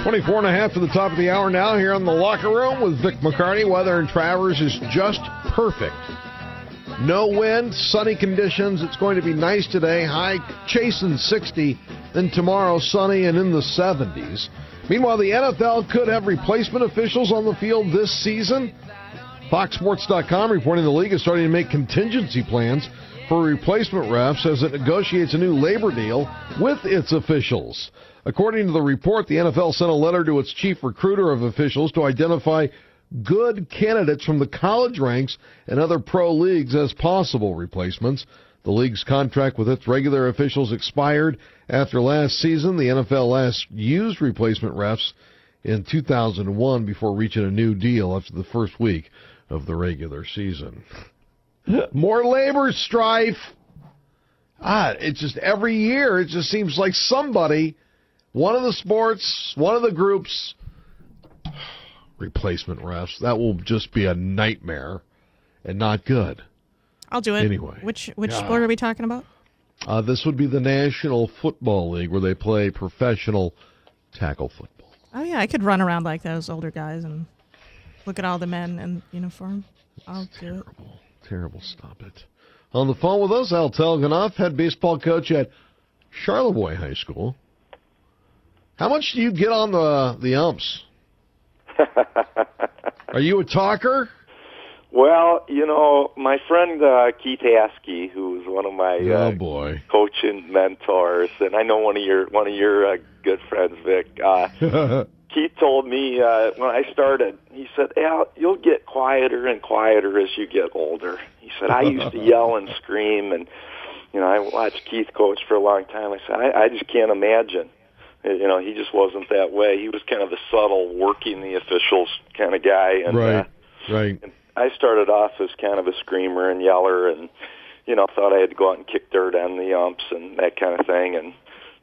24 and a half to the top of the hour now here in the locker room with Vic McCarty. Weather in Traverse is just perfect. No wind, sunny conditions. It's going to be nice today. High chasing 60. Then tomorrow, sunny and in the 70s. Meanwhile, the NFL could have replacement officials on the field this season. FoxSports.com reporting the league is starting to make contingency plans for replacement refs as it negotiates a new labor deal with its officials. According to the report, the NFL sent a letter to its chief recruiter of officials to identify good candidates from the college ranks and other pro leagues as possible replacements. The league's contract with its regular officials expired after last season. The NFL last used replacement refs in 2001 before reaching a new deal after the first week of the regular season. More labor strife. It's just every year, it just seems like somebody, one of the sports, one of the groups, replacement refs, that will just be a nightmare and not good. I'll do it. Anyway. Which sport are we talking about? This would be the National Football League, where they play professional tackle football. Oh, yeah, I could run around like those older guys and look at all the men in uniform. I'll do it. Terrible. Stop it. On the phone with us, Al Telganoff, head baseball coach at Charlevoix High School. How much do you get on the umps? Are you a talker? Well, my friend Keith Askey, who was one of my coaching mentors, and I know one of your good friends, Vic. Keith told me when I started, he said, "Al, you'll get quieter and quieter as you get older." He said, "I used to yell and scream, and I watched Keith coach for a long time. I said, I just can't imagine. He just wasn't that way. He was kind of the subtle, working the officials kind of guy, and right. And I started off as kind of a screamer and yeller, and thought I had to go out and kick dirt on the umps and that kind of thing, and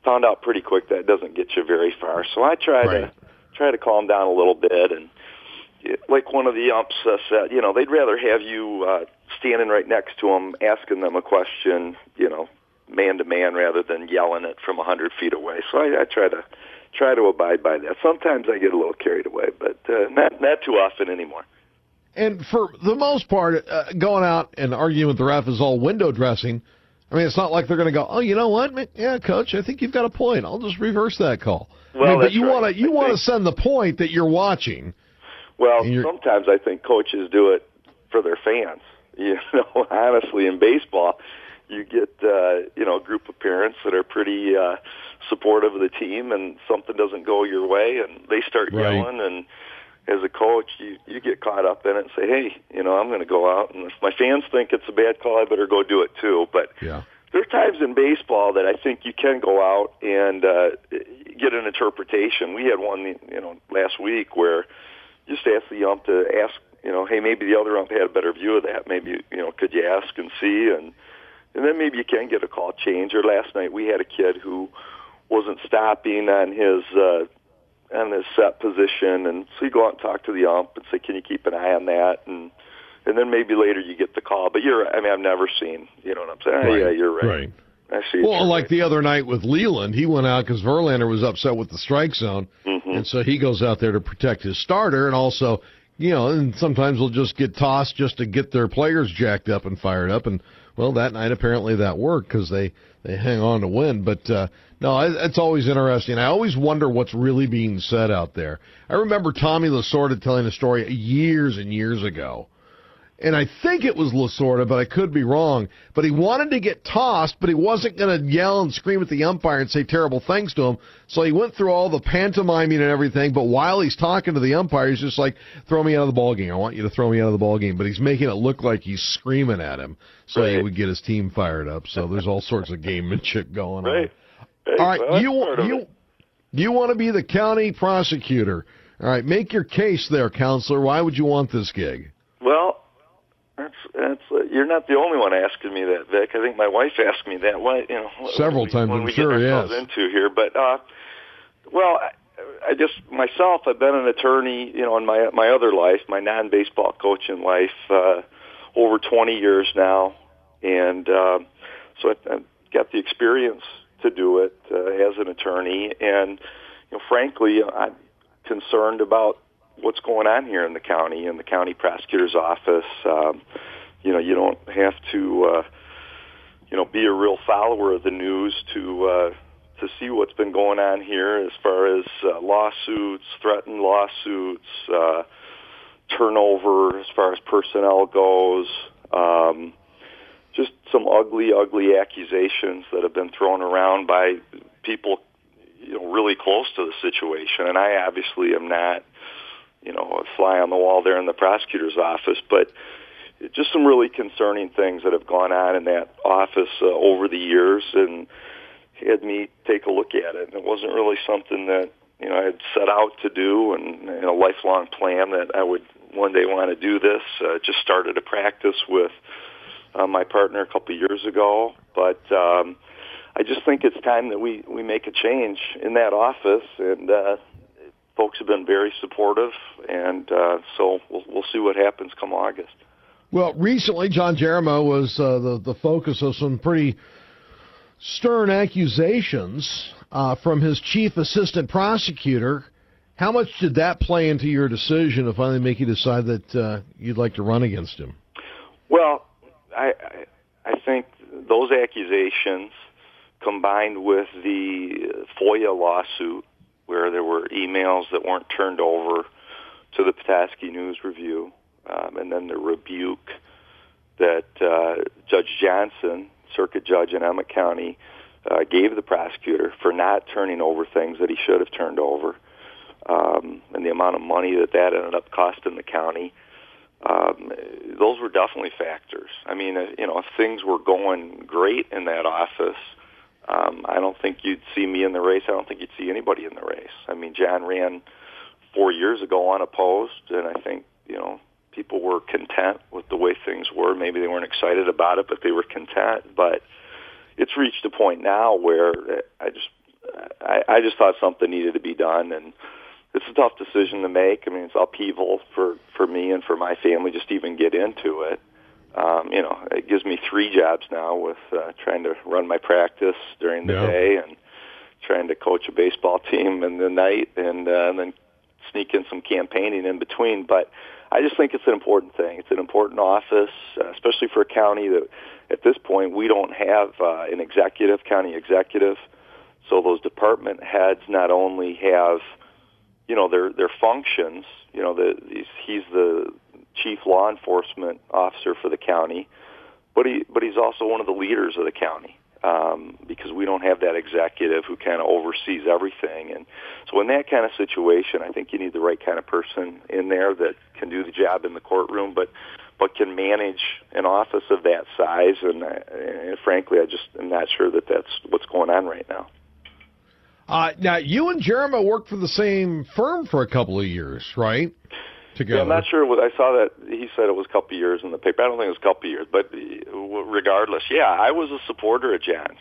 found out pretty quick that doesn't get you very far. So I tried to calm down a little bit, and like one of the umps said, they'd rather have you standing right next to them, asking them a question, man to man, rather than yelling it from 100 feet away. So I try to abide by that. Sometimes I get a little carried away, but not too often anymore. And for the most part, going out and arguing with the ref is all window dressing. I mean, it's not like they're going to go, "Oh, you know what? Yeah, coach, I think you've got a point. I'll just reverse that call." Well, but you want to send the point that you're watching. Well, sometimes I think coaches do it for their fans. Honestly, in baseball, you get a group of parents that are pretty supportive of the team, and something doesn't go your way, and they start yelling. And as a coach, you get caught up in it and say, "Hey, I'm going to go out, and if my fans think it's a bad call, I better go do it too." But there's times in baseball that I think you can go out and get an interpretation. We had one, last week where you just asked the ump to ask, "Hey, maybe the other ump had a better view of that. Maybe, could you ask and see?" And then maybe you can get a call change. Or last night we had a kid who wasn't stopping on his set position, and so you go out and talk to the ump and say, "Can you keep an eye on that?" And then maybe later you get the call. But I've never seen, you know what I'm saying? Right. Yeah, you're right. Right. I see. Well, like the other night with Leland, he went out because Verlander was upset with the strike zone, and so he goes out there to protect his starter, and also, and sometimes they'll just get tossed just to get their players jacked up and fired up, and well, that night apparently that worked because they hang on to win. But no, it's always interesting. I always wonder what's really being said out there. I remember Tommy Lasorda telling a story years and years ago, and I think it was Lasorda, but I could be wrong. But he wanted to get tossed, but he wasn't going to yell and scream at the umpire and say terrible things to him. So he went through all the pantomiming and everything, but while he's talking to the umpire, he's just like, "Throw me out of the ballgame. I want you to throw me out of the ballgame." But he's making it look like he's screaming at him so he would get his team fired up. So there's all sorts of gamemanship going on. Hey, all right, well, you want to be the county prosecutor. All right, make your case there, counselor. Why would you want this gig? Well, that's you're not the only one asking me that, Vic. I think my wife asked me that. Why, several times, I'm sure. Yes. Into here, but well, I just myself, I've been an attorney, in my other life, my non-baseball coaching life, over 20 years now, and so I've got the experience to do it as an attorney, and frankly, concerned about what's going on here in the county prosecutor's office. You don't have to, be a real follower of the news to see what's been going on here as far as lawsuits, threatened lawsuits, turnover as far as personnel goes. Just some ugly accusations that have been thrown around by people, really close to the situation. And I obviously am not, a fly on the wall there in the prosecutor's office, but just some really concerning things that have gone on in that office over the years, and had me take a look at it. And it wasn't really something that, I had set out to do and a lifelong plan that I would one day want to do this. Just started a practice with my partner a couple of years ago, but I just think it's time that we make a change in that office, and folks have been very supportive, and so we'll see what happens come August. Well, recently John Jeremiah was the focus of some pretty stern accusations from his chief assistant prosecutor. How much did that play into your decision to finally make you decide that you'd like to run against him? Well, I think those accusations, combined with the FOIA lawsuit, where there were emails that weren't turned over to the Petoskey News Review, and then the rebuke that Judge Johnson, circuit judge in Emmett County, gave the prosecutor for not turning over things that he should have turned over, and the amount of money that ended up costing the county. Those were definitely factors. I mean, if things were going great in that office, I don't think you'd see me in the race. I don't think you'd see anybody in the race. I mean, John ran 4 years ago unopposed, and I think, people were content with the way things were. Maybe they weren't excited about it, but they were content. But it's reached a point now where I just thought something needed to be done, and it's a tough decision to make. I mean, it's upheaval for me and for my family just to even get into it. It gives me 3 jobs now with trying to run my practice during the day and trying to coach a baseball team in the night, and then sneak in some campaigning in between. But I just think it's an important thing. It's an important office, especially for a county that at this point we don't have an county executive. So those department heads not only have, their functions, he's the chief law enforcement officer for the county, but he's also one of the leaders of the county, because we don't have that executive who kind of oversees everything. And so in that kind of situation, I think you need the right kind of person in there that can do the job in the courtroom, but can manage an office of that size. And frankly, I just am not sure that that's what's going on right now. Now, you and Jeremiah worked for the same firm for a couple of years, right? Together. Yeah, I'm not sure. I saw that he said it was a couple of years in the paper. I don't think it was a couple of years, but regardless, yeah, I was a supporter of John's.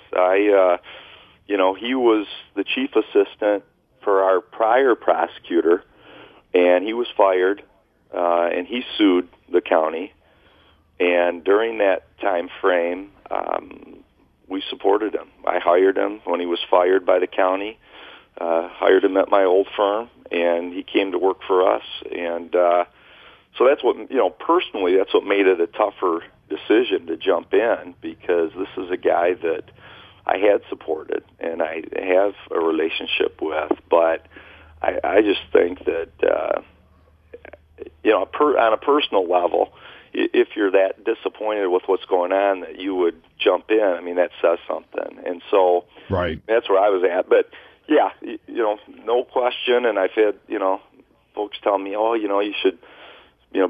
He was the chief assistant for our prior prosecutor, and he was fired, and he sued the county. And during that time frame, we supported him. I hired him when he was fired by the county, hired him at my old firm, and he came to work for us. And so that's what, personally, that's what made it a tougher decision to jump in, because this is a guy that I had supported and I have a relationship with. But I just think that, on a personal level, if you're that disappointed with what's going on that you would jump in, I mean, that says something. And so that's where I was at. But yeah, no question. And I've had, folks tell me, you should,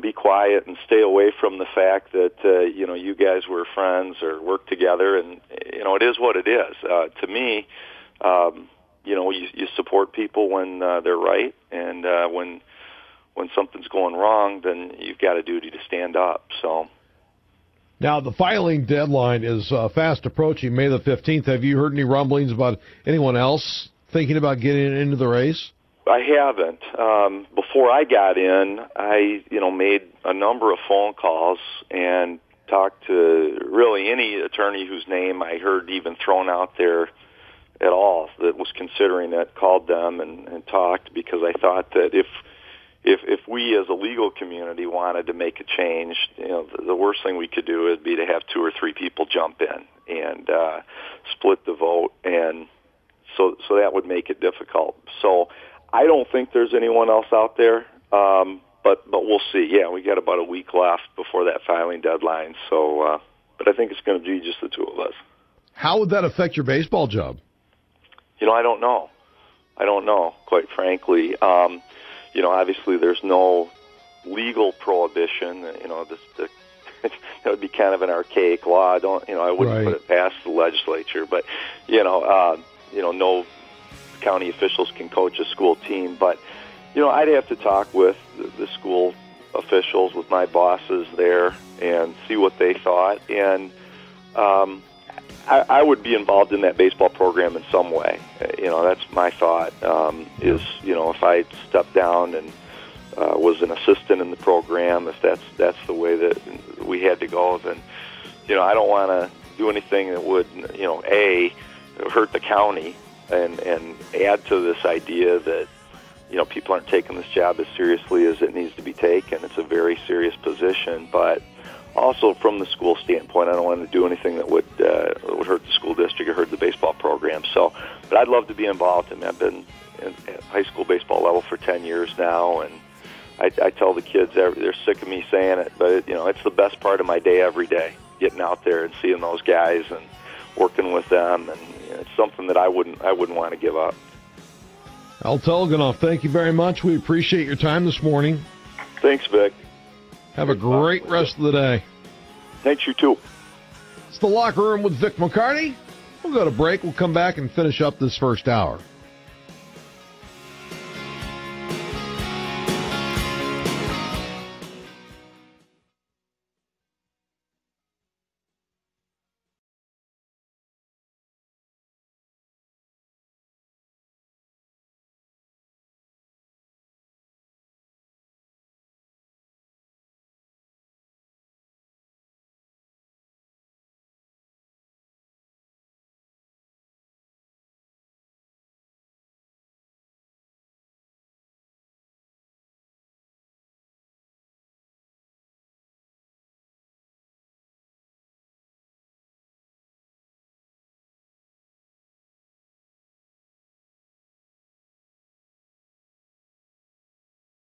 be quiet and stay away from the fact that, you guys were friends or worked together. And, it is what it is. To me, you support people when they're right. And when something's going wrong, then you've got a duty to stand up. So. Now, the filing deadline is fast approaching, May the 15th. Have you heard any rumblings about anyone else thinking about getting into the race? I haven't. Before I got in, I made a number of phone calls and talked to really any attorney whose name I heard even thrown out there at all that was considering it called them and talked, because I thought that if we as a legal community wanted to make a change, the worst thing we could do would be to have 2 or 3 people jump in and split the vote, and so that would make it difficult. So I don't think there's anyone else out there, but we'll see. Yeah, we got about a week left before that filing deadline, so but I think it's going to be just the 2 of us. How would that affect your baseball job? I don't know. Quite frankly. Obviously there's no legal prohibition. That would be kind of an archaic law. I wouldn't put it past the legislature, but no county officials can coach a school team. But I'd have to talk with the school officials, with my bosses there, and see what they thought. And I would be involved in that baseball program in some way. That's my thought, is, if I stepped down and was an assistant in the program, if that's the way that we had to go, then, I don't want to do anything that would, hurt the county and add to this idea that, people aren't taking this job as seriously as it needs to be taken. It's a very serious position, but also from the school standpoint, I don't want to do anything that would hurt the school district or hurt the baseball program. So, but I'd love to be involved. I've been at high school baseball level for 10 years now, and I tell the kids, they're sick of me saying it, but it's the best part of my day every day, getting out there and seeing those guys and working with them, and it's something that I wouldn't want to give up. Al Telganoff, thank you very much. We appreciate your time this morning. Thanks, Vic. Have a great rest of the day. Thanks, you too. It's the Locker Room with Vic McCarty. We'll go to break. We'll come back and finish up this first hour.